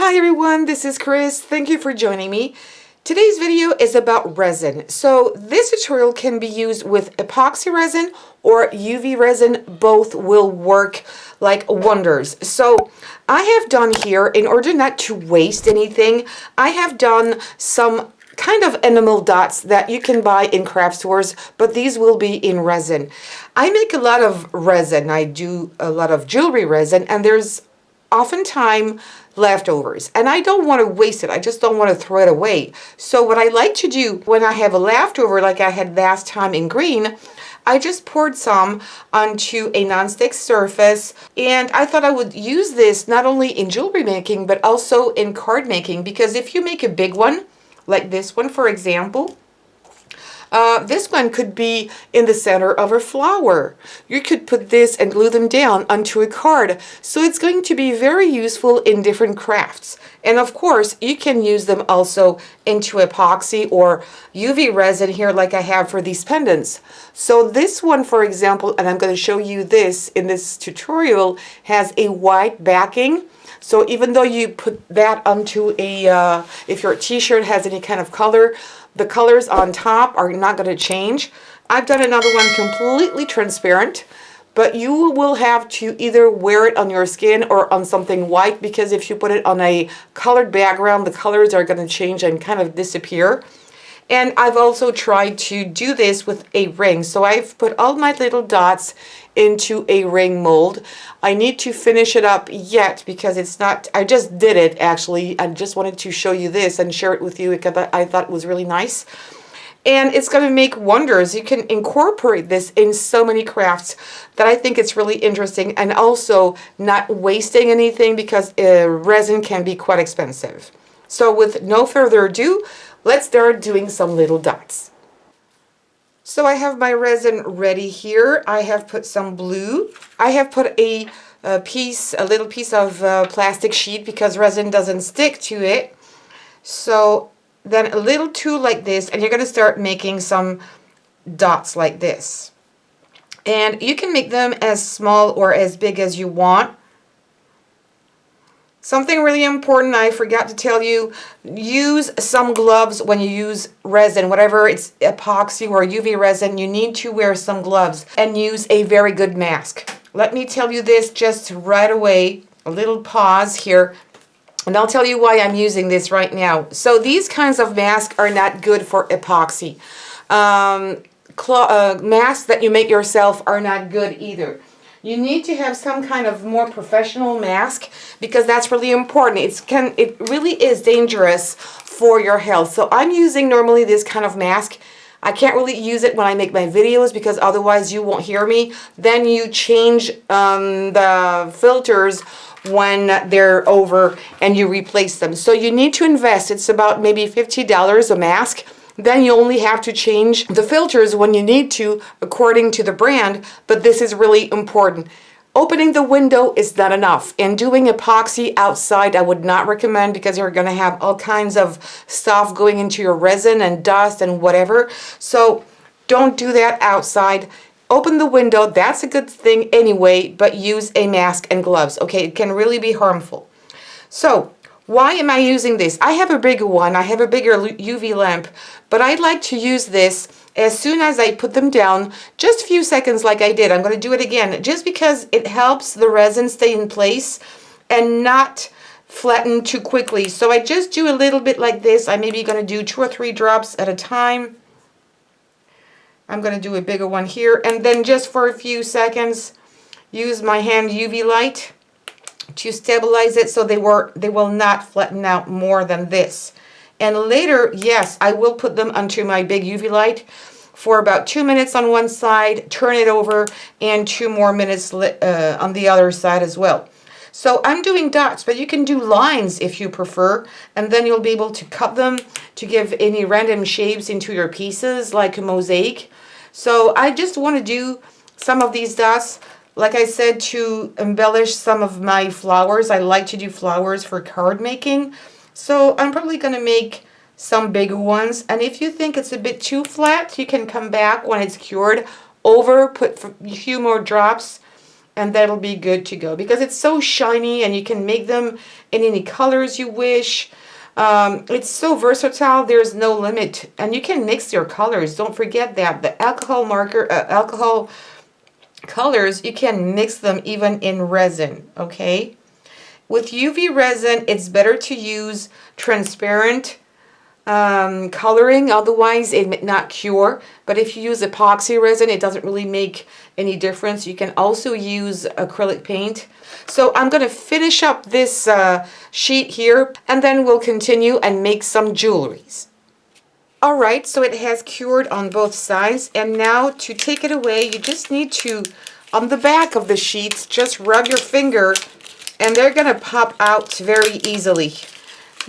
Hi everyone, this is Chris. Thank you for joining me. Today's video is about resin. So this tutorial can be used with epoxy resin or UV resin. Both will work like wonders. So I have done here, in order not to waste anything, I have done some kind of enamel dots that you can buy in craft stores, but these will be in resin. I make a lot of resin. I do a lot of jewelry resin, and there's oftentimes leftovers, and I don't want to waste it. I just don't want to throw it away. So what I like to do when I have a leftover, like I had last time in green, I just poured some onto a non-stick surface, and I thought I would use this not only in jewelry making but also in card making, because if you make a big one like this one, for example, this one could be in the center of a flower. You could put this and glue them down onto a card. So it's going to be very useful in different crafts. And of course, you can use them also into epoxy or UV resin here, like I have for these pendants. So this one, for example, and I'm going to show you this in this tutorial, has a white backing. So even though you put that onto a, if your t-shirt has any kind of color, the colors on top are not going to change. I've done another one completely transparent, but you will have to either wear it on your skin or on something white, because if you put it on a colored background, the colors are going to change and kind of disappear. And I've also tried to do this with a ring. So I've put all my little dots into a ring mold. I need to finish it up yet because it's not, I just did it actually. I just wanted to show you this and share it with you because I thought it was really nice. And it's going to make wonders. You can incorporate this in so many crafts that I think it's really interesting, and also not wasting anything, because resin can be quite expensive. So with no further ado, let's start doing some little dots. So I have my resin ready here. I have put some blue. I have put a little piece of plastic sheet because resin doesn't stick to it. So then a little tool like this, and you're going to start making some dots like this. And you can make them as small or as big as you want. Something really important I forgot to tell you, use some gloves when you use resin. Whatever it's epoxy or UV resin, you need to wear some gloves and use a very good mask. Let me tell you this just right away, a little pause here, and I'll tell you why I'm using this right now. So these kinds of masks are not good for epoxy. Masks that you make yourself are not good either. You need to have some kind of more professional mask, because that's really important. It really is dangerous for your health. So I'm using normally this kind of mask. I can't really use it when I make my videos because otherwise you won't hear me. Then you change the filters when they're over and you replace them. So you need to invest. It's about maybe $50 a mask. Then you only have to change the filters when you need to, according to the brand, but this is really important. Opening the window is not enough. And doing epoxy outside I would not recommend, because you're going to have all kinds of stuff going into your resin and dust and whatever. So don't do that outside. Open the window, that's a good thing anyway, but use a mask and gloves. Okay, it can really be harmful. So why am I using this? I have a bigger one. I have a bigger UV lamp, but I like to use this as soon as I put them down, just a few seconds like I did. I'm going to do it again just because it helps the resin stay in place and not flatten too quickly. So I just do a little bit like this. I'm maybe going to do 2 or 3 drops at a time. I'm going to do a bigger one here, and then just for a few seconds use my hand UV light to stabilize it so they will not flatten out more than this. And later, yes, I will put them onto my big UV light for about 2 minutes on one side, turn it over, and 2 more minutes on the other side as well. So I'm doing dots, but you can do lines if you prefer, and then you'll be able to cut them to give any random shapes into your pieces like a mosaic. So I just want to do some of these dots, like I said, to embellish some of my flowers. I like to do flowers for card making. So I'm probably going to make some bigger ones. And if you think it's a bit too flat, you can come back when it's cured over, put a few more drops and that'll be good to go because it's so shiny and you can make them in any colors you wish. It's so versatile, there's no limit, and you can mix your colors. Don't forget that the alcohol colors, you can mix them even in resin, okay? With UV resin, it's better to use transparent coloring, otherwise it may not cure. But if you use epoxy resin, it doesn't really make any difference. You can also use acrylic paint. So I'm going to finish up this sheet here, and then we'll continue and make some jewelries. Alright, so it has cured on both sides, and now to take it away, you just need to, on the back of the sheets, just rub your finger, and they're going to pop out very easily.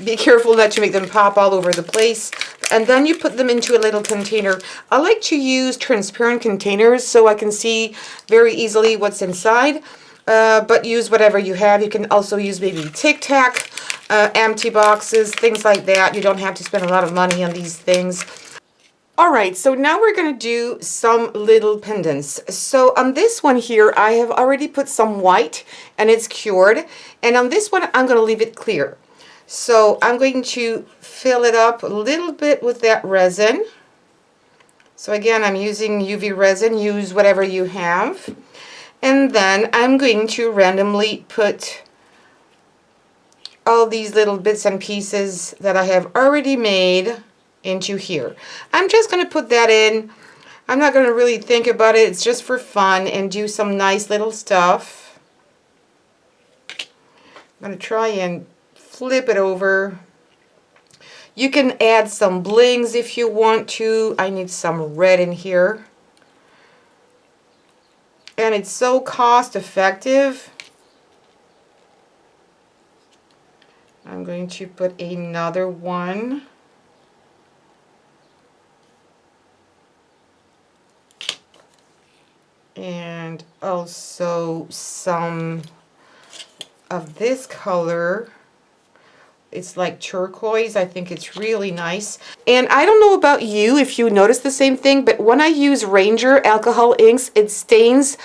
Be careful not to make them pop all over the place. And then you put them into a little container. I like to use transparent containers so I can see very easily what's inside. But use whatever you have. You can also use maybe Tic Tac, empty boxes, things like that. You don't have to spend a lot of money on these things. Alright, so now we're going to do some little pendants. So on this one here, I have already put some white and it's cured. And on this one, I'm going to leave it clear. So I'm going to fill it up a little bit with that resin. So again, I'm using UV resin. Use whatever you have. And then I'm going to randomly put all these little bits and pieces that I have already made into here. I'm just going to put that in. I'm not going to really think about it. It's just for fun and do some nice little stuff. I'm going to try and flip it over. You can add some blings if you want to. I need some red in here. And it's so cost effective. I'm going to put another one. And also some of this color. It's like turquoise. I think it's really nice. And I don't know about you if you notice the same thing, but when I use Ranger alcohol inks, it stains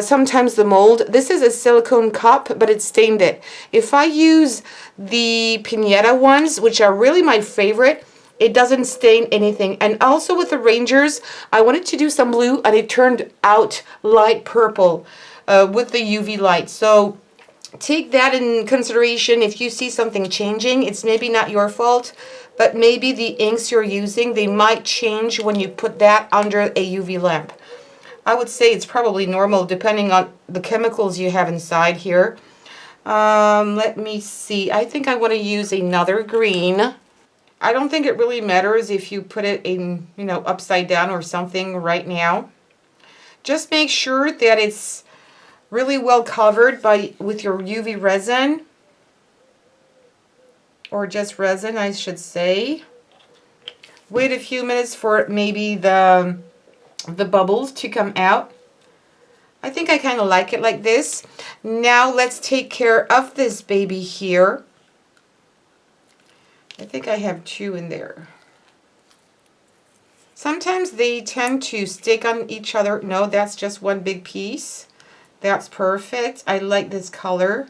sometimes the mold. This is a silicone cup, but it stained it. If I use the Pinata ones, which are really my favorite, it doesn't stain anything. And also with the Rangers, I wanted to do some blue, and it turned out light purple with the UV light. So take that in consideration. If you see something changing, it's maybe not your fault, but maybe the inks you're using, they might change when you put that under a UV lamp. I would say it's probably normal depending on the chemicals you have inside here. Let me see. I think I want to use another green. I don't think it really matters if you put it in, upside down or something right now. Just make sure that it's really well covered with your UV resin, or just resin, I should say. Wait a few minutes for maybe the bubbles to come out. I think I kind of like it like this. Now let's take care of this baby here. I think I have two in there. Sometimes they tend to stick on each other. No, that's just one big piece. That's perfect. I like this color.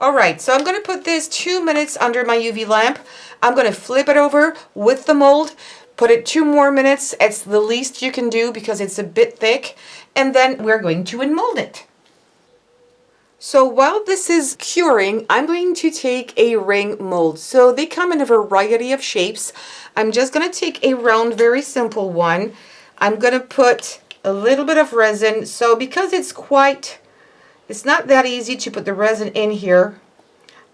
Alright, so I'm going to put this 2 minutes under my UV lamp. I'm going to flip it over with the mold, put it 2 more minutes. It's the least you can do because it's a bit thick. And then we're going to unmold it. So while this is curing, I'm going to take a ring mold. So they come in a variety of shapes. I'm just going to take a round, very simple one. I'm going to put a little bit of resin. So because it's not that easy to put the resin in here,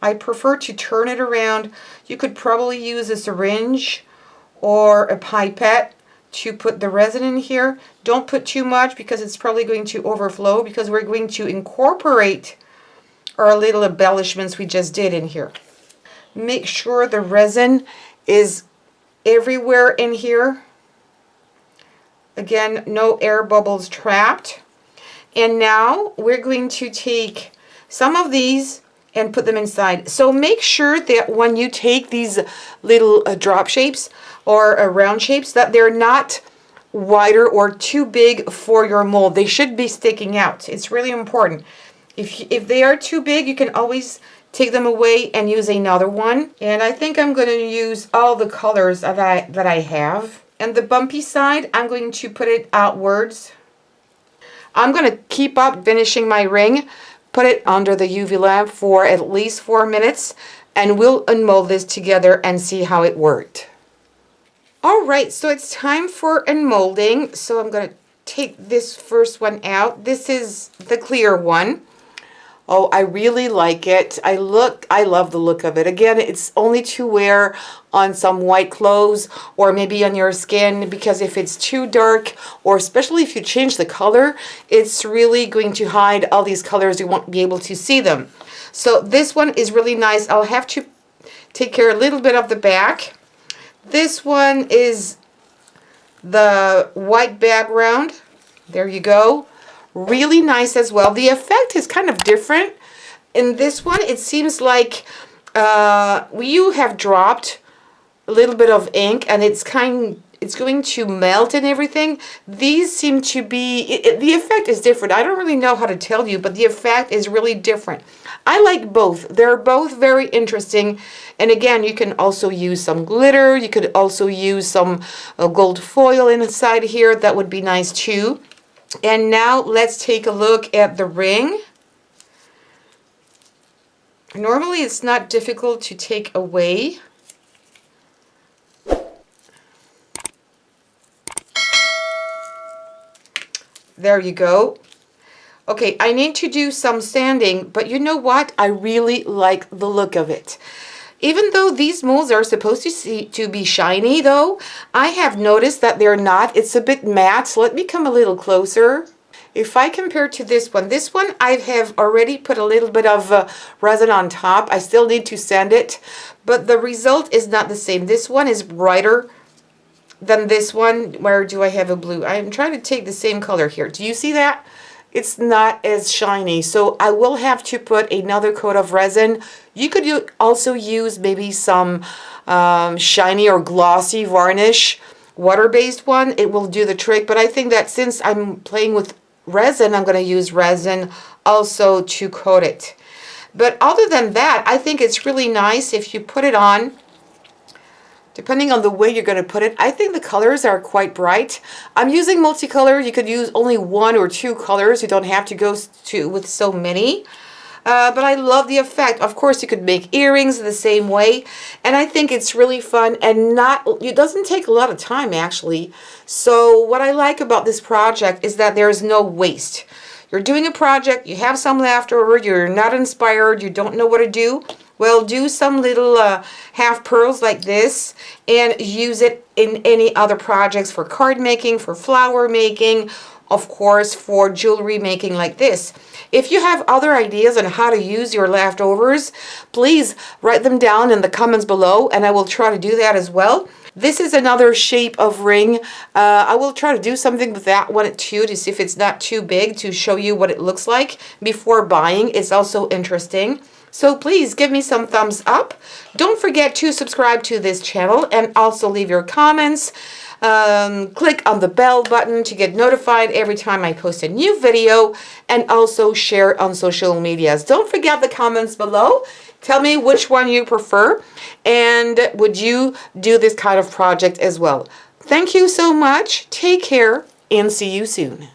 I prefer to turn it around. You could probably use a syringe or a pipette to put the resin in here. Don't put too much because it's probably going to overflow, because we're going to incorporate our little embellishments we just did in here. Make sure the resin is everywhere in here. Again, no air bubbles trapped. And now we're going to take some of these and put them inside. So make sure that when you take these little drop shapes or round shapes, that they're not wider or too big for your mold. They should be sticking out. It's really important. If they are too big, you can always take them away and use another one. And I think I'm going to use all the colors that I have. And the bumpy side, I'm going to put it outwards. I'm going to keep up finishing my ring, put it under the UV lamp for at least 4 minutes, and we'll unmold this together and see how it worked. All right, so it's time for unmolding. So I'm going to take this first one out. This is the clear one. Oh, I really like it. I love the look of it. Again, it's only to wear on some white clothes or maybe on your skin, because if it's too dark, or especially if you change the color, it's really going to hide all these colors. You won't be able to see them. So this one is really nice. I'll have to take care a little bit of the back. This one is the white background. There you go. Really nice as well. The effect is kind of different. In this one, it seems like you have dropped a little bit of ink and it's going to melt and everything. These seem to be, the effect is different. I don't really know how to tell you, but the effect is really different. I like both. They're both very interesting. And again, you can also use some glitter. You could also use some gold foil inside here. That would be nice too. And now let's take a look at the ring. Normally it's not difficult to take away. There you go. Okay, I need to do some sanding, but you know what? I really like the look of it. Even though these molds are supposed to be shiny though, I have noticed that they're not. It's a bit matte, so let me come a little closer. If I compare to this one I have already put a little bit of resin on top. I still need to sand it, but the result is not the same. This one is brighter than this one. Where do I have a blue? I'm trying to take the same color here. Do you see that? It's not as shiny, so I will have to put another coat of resin. You could also use maybe some shiny or glossy varnish, water-based one. It will do the trick, but I think that since I'm playing with resin, I'm going to use resin also to coat it. But other than that, I think it's really nice if you put it on. Depending on the way you're going to put it, I think the colors are quite bright. I'm using multicolor. You could use only 1 or 2 colors. You don't have to go with so many. But I love the effect. Of course, you could make earrings the same way. And I think it's really fun and it doesn't take a lot of time actually. So what I like about this project is that there's no waste. You're doing a project, you have some leftover, you're not inspired, you don't know what to do. Well, do some little half pearls like this and use it in any other projects for card making, for flower making, of course, for jewelry making like this. If you have other ideas on how to use your leftovers, please write them down in the comments below and I will try to do that as well. This is another shape of ring. I will try to do something with that one too to see if it's not too big, to show you what it looks like before buying. It's also interesting. So please give me some thumbs up. Don't forget to subscribe to this channel and also leave your comments. Click on the bell button to get notified every time I post a new video, and also share on social medias. Don't forget the comments below. Tell me which one you prefer and would you do this kind of project as well. Thank you so much. Take care and see you soon.